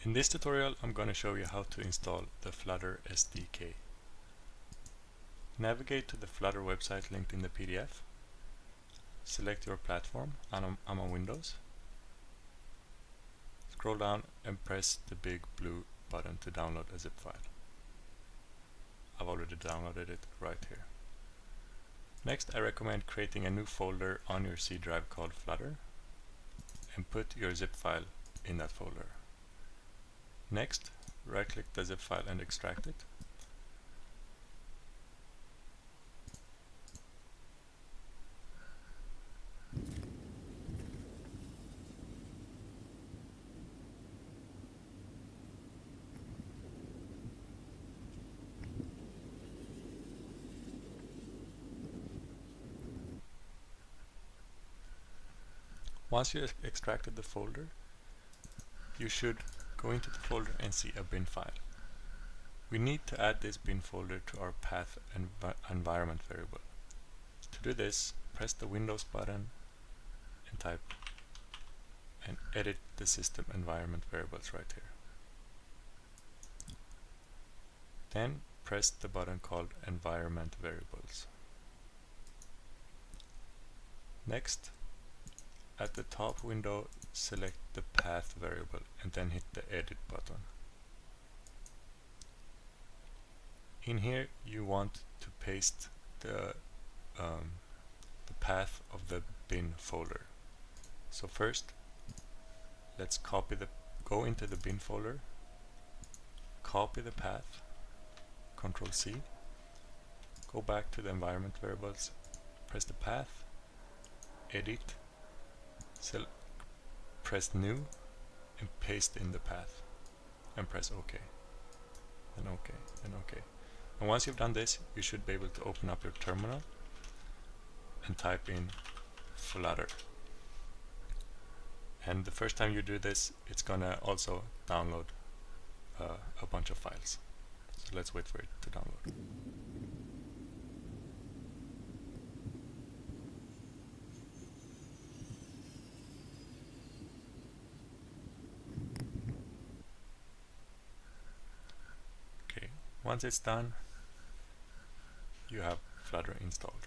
In this tutorial, I'm going to show you how to install the Flutter SDK. Navigate to the Flutter website linked in the PDF. Select your platform. I'm on Windows. Scroll down and press the big blue button to download a zip file. I've already downloaded it right here. Next, I recommend creating a new folder on your C drive called Flutter and put your zip file in that folder. Next, right-click the zip file and extract it. Once you have extracted the folder, you should go into the folder and see a bin file. We need to add this bin folder to our path environment variable. To do this, press the Windows button and type and edit the system environment variables right here. Then press the button called environment variables. Next, at the top window, select the path variable and then hit the edit button. In here, you want to paste the path of the bin folder. So first, let's go into the bin folder, copy the path, Ctrl C, go back to the environment variables, press the path, edit, press new, and paste in the path, and press OK, and OK, and OK. And once you've done this, you should be able to open up your terminal and type in Flutter. And the first time you do this, it's gonna also download a bunch of files. So let's wait for it to download. Okay, once it's done, you have Flutter installed.